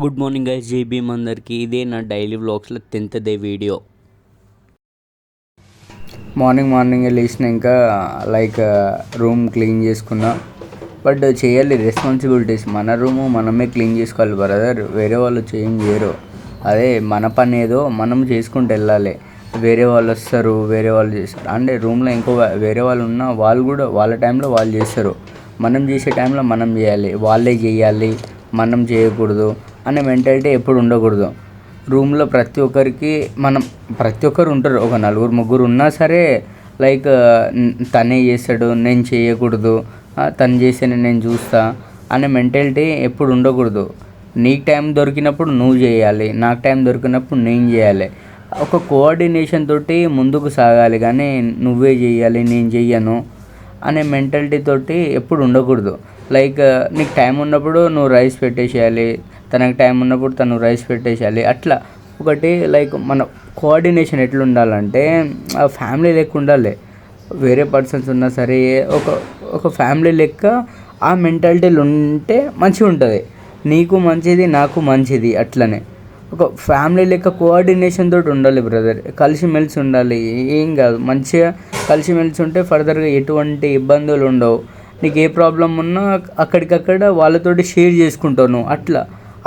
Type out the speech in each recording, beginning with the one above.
Good morning guys, జై భీమ్ అందరికి. ఇదే నా డైలీ వ్లాగ్స్లో 10th డే వీడియో. మార్నింగ్ లేచినాక రూమ్ క్లీన్ చేసుకున్నా. బట్ చేయాలి, రెస్పాన్సిబిలిటీస్. మన రూము మనమే క్లీన్ చేసుకోవాలి బ్రదర్. వేరే వాళ్ళు చేయరు. అదే మన పని ఏదో మనం చేసుకుంటూ వెళ్ళాలి. వేరే వాళ్ళు వస్తారు, వేరే వాళ్ళు చేస్తారు. అంటే రూమ్లో ఇంకో వేరే వాళ్ళు ఉన్నా వాళ్ళు కూడా వాళ్ళ టైంలో వాళ్ళు చేస్తారు. మనం చేసే టైంలో మనం చేయాలి. వాళ్ళే చేయాలి, మనం చేయకూడదు అనే మెంటాలిటీ ఎప్పుడు ఉండకూడదు. రూమ్లో ప్రతి ఒక్కరు ఉంటారు. ఒక నలుగురు ముగ్గురు ఉన్నా సరే తనే చేస్తాడు, నేను చేయకూడదు, తను చేస్తేనే నేను చూస్తా అనే మెంటాలిటీ ఎప్పుడు ఉండకూడదు. నీకు టైం దొరికినప్పుడు నువ్వు చేయాలి, నాకు టైం దొరికినప్పుడు నేను చేయాలి. ఒక కోఆర్డినేషన్ తోటి ముందుకు సాగాలి. కానీ నువ్వే చేయాలి, నేను చెయ్యను అనే మెంటాలిటీ తోటి ఎప్పుడు ఉండకూడదు. నీకు టైం ఉన్నప్పుడు నువ్వు రైస్ పెట్టేసేయాలి, తనకు టైం ఉన్నప్పుడు తను రైస్ పెట్టేసేయాలి. అట్లా ఒకటి మన కోఆర్డినేషన్ ఎట్లా ఉండాలంటే ఫ్యామిలీ లెక్క ఉండాలి. వేరే పర్సన్స్ ఉన్నా సరే ఒక ఫ్యామిలీ లెక్క ఆ మెంటాలిటీలు ఉంటే మంచిగా ఉంటుంది. నీకు మంచిది, నాకు మంచిది. అట్లనే ఒక ఫ్యామిలీ లెక్క కోఆర్డినేషన్ తోటి ఉండాలి బ్రదర్. కలిసిమెలిసి ఉండాలి. ఏం కాదు, మంచిగా కలిసిమెలిసి ఉంటే ఫర్దర్గా ఎటువంటి ఇబ్బందులు ఉండవు. నీకు ఏ ప్రాబ్లం ఉన్నా అక్కడికక్కడ వాళ్ళతోటి షేర్ చేసుకుంటావు నువ్వు. అట్లా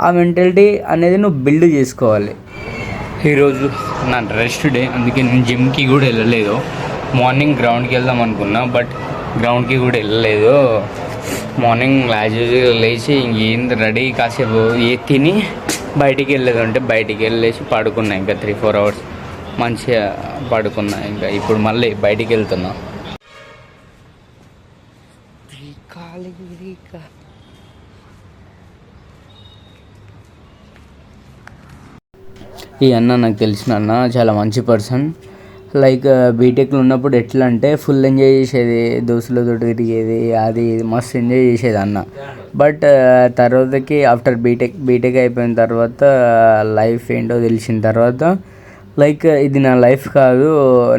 ఆ మెంటాలిటీ అనేది నువ్వు బిల్డ్ చేసుకోవాలి. ఈరోజు నా రెస్ట్ డే, అందుకే నేను జిమ్కి కూడా వెళ్ళలేదు. మార్నింగ్ గ్రౌండ్కి వెళ్దాం అనుకున్నా, బట్ గ్రౌండ్కి కూడా వెళ్ళలేదు. మార్నింగ్ లేచి ఇంకేంది రెడీ కాసేపు తిని బయటికి వెళ్ళేది ఉంటే బయటికి వెళ్ళేసి పడుకున్నా. ఇంకా 3-4 hours మంచిగా పడుకున్నా. ఇంకా ఇప్పుడు మళ్ళీ బయటికి వెళ్తున్నా. ఈ అన్న నాకు తెలిసిన అన్న, చాలా మంచి పర్సన్. బీటెక్లో ఉన్నప్పుడు ఎట్లా అంటే ఫుల్ ఎంజాయ్ చేసేది, దోస్తులతో తిరిగేది, అది మస్తు ఎంజాయ్ చేసేది అన్న. బట్ తర్వాతకి ఆఫ్టర్ బీటెక్ అయిపోయిన తర్వాత లైఫ్ ఏంటో తెలిసిన తర్వాత ఇది నా లైఫ్ కాదు,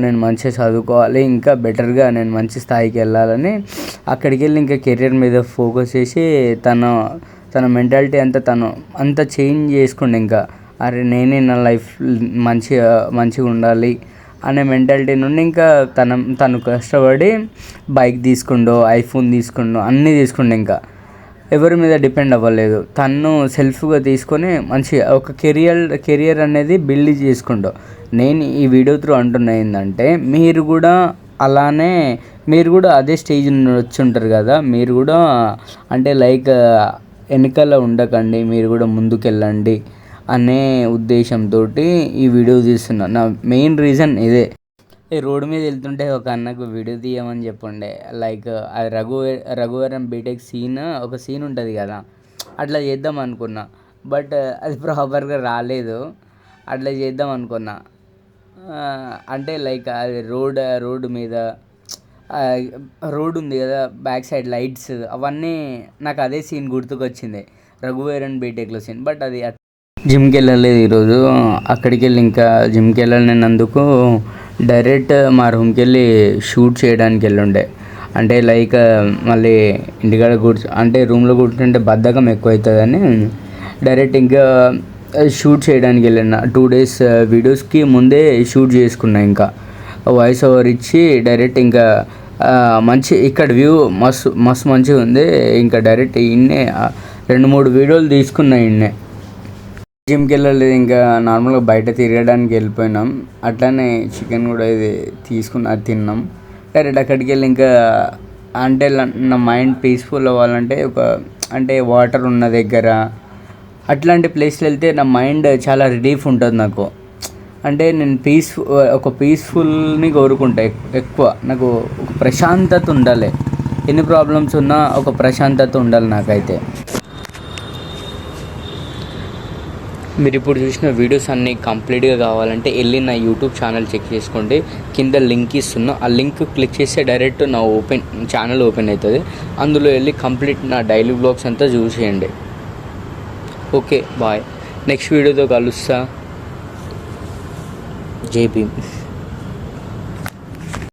నేను మంచిగా చదువుకోవాలి, ఇంకా బెటర్గా నేను మంచి స్థాయికి వెళ్ళాలని అక్కడికి వెళ్ళి ఇంకా కెరీర్ మీద ఫోకస్ చేసి తన మెంటాలిటీ అంతా చేంజ్ చేసుకుండే. ఇంకా అరే నేనే నా లైఫ్ మంచిగా ఉండాలి అనే మెంటాలిటీ నుండి ఇంకా తను కష్టపడి బైక్ తీసుకుండో, ఐఫోన్ తీసుకుండో, అన్నీ తీసుకుండే. ఇంకా ఎవరి మీద డిపెండ్ అవ్వలేదు. తను సెల్ఫ్గా తీసుకొని మంచిగా ఒక కెరియర్ అనేది బిల్డ్ చేసుకుంటూ. నేను ఈ వీడియో త్రూ అంటున్నా ఏంటంటే మీరు కూడా అదే స్టేజ్ వచ్చి ఉంటారు కదా. మీరు కూడా అంటే వెనకాల ఉండకండి, మీరు కూడా ముందుకెళ్ళండి అనే ఉద్దేశంతో ఈ వీడియో తీస్తున్నా. నా మెయిన్ రీజన్ ఇదే. రోడ్డు మీద వెళ్తుంటే ఒక అన్నకు వీడియో తీయమని చెప్పండి. అది రఘువరన్ బీటెక్ ఒక సీన్ ఉంటుంది కదా, అట్లా చేద్దాం అనుకున్నా. బట్ అది ప్రాపర్గా రాలేదు. అట్లా చేద్దాం అనుకున్నా. అంటే అది రోడ్డు మీద రోడ్ ఉంది కదా, బ్యాక్ సైడ్ లైట్స్ అవన్నీ నాకు అదే సీన్ గుర్తుకొచ్చింది, రఘువరన్ బీటెక్లో సీన్. బట్ అది జిమ్కి వెళ్ళలేదు ఈరోజు. అక్కడికి వెళ్ళి ఇంకా జిమ్కి వెళ్ళినందుకు డైరెక్ట్ మా రూమ్కి వెళ్ళి షూట్ చేయడానికి వెళ్ళుండే. అంటే మళ్ళీ ఇంటికాడ అంటే రూమ్లో కూర్చుంటే బద్ధకం ఎక్కువ అవుతుందని డైరెక్ట్ ఇంకా షూట్ చేయడానికి వెళ్ళిన. 2 days వీడియోస్కి ముందే షూట్ చేసుకున్నా. ఇంకా వాయిస్ ఓవర్ ఇచ్చి డైరెక్ట్ ఇంకా ఇక్కడ వ్యూ మస్తు మంచిగా ఉంది. ఇంకా డైరెక్ట్ ఇన్నే 2-3 వీడియోలు తీసుకున్నా. ఇన్నే జిమ్కి వెళ్ళలేదు. ఇంకా నార్మల్గా బయట తిరగడానికి వెళ్ళిపోయినాం. అట్లానే చికెన్ కూడా ఇది తీసుకుని అది తిన్నాం. డైరెక్ట్ అక్కడికి వెళ్ళి ఇంకా అంటే నా మైండ్ పీస్ఫుల్ అవ్వాలంటే అంటే వాటర్ ఉన్న దగ్గర అట్లాంటి ప్లేస్లో వెళ్తే నా మైండ్ చాలా రిలీఫ్ ఉంటుంది నాకు. అంటే నేను ఒక పీస్ఫుల్ని కోరుకుంటా. ఎక్కువ నాకు ఒక ప్రశాంతత ఉండాలి. ఎన్ని ప్రాబ్లమ్స్ ఉన్నా ఒక ప్రశాంతత ఉండాలి నాకైతే. మీరు ఇప్పుడు చూసిన వీడియోస్ అన్నీ కంప్లీట్గా కావాలంటే వెళ్ళి నా యూట్యూబ్ ఛానల్ చెక్ చేసుకోండి. కింద లింక్ ఇస్తున్నా, ఆ లింక్ క్లిక్ చేస్తే డైరెక్ట్ నా ఛానల్ ఓపెన్ అవుతుంది. అందులో వెళ్ళి కంప్లీట్ నా డైలీ వ్లాగ్స్ అంతా చూసేయండి. Okay, bye. నెక్స్ట్ వీడియోతో కలుస్తా. జై భీమ్.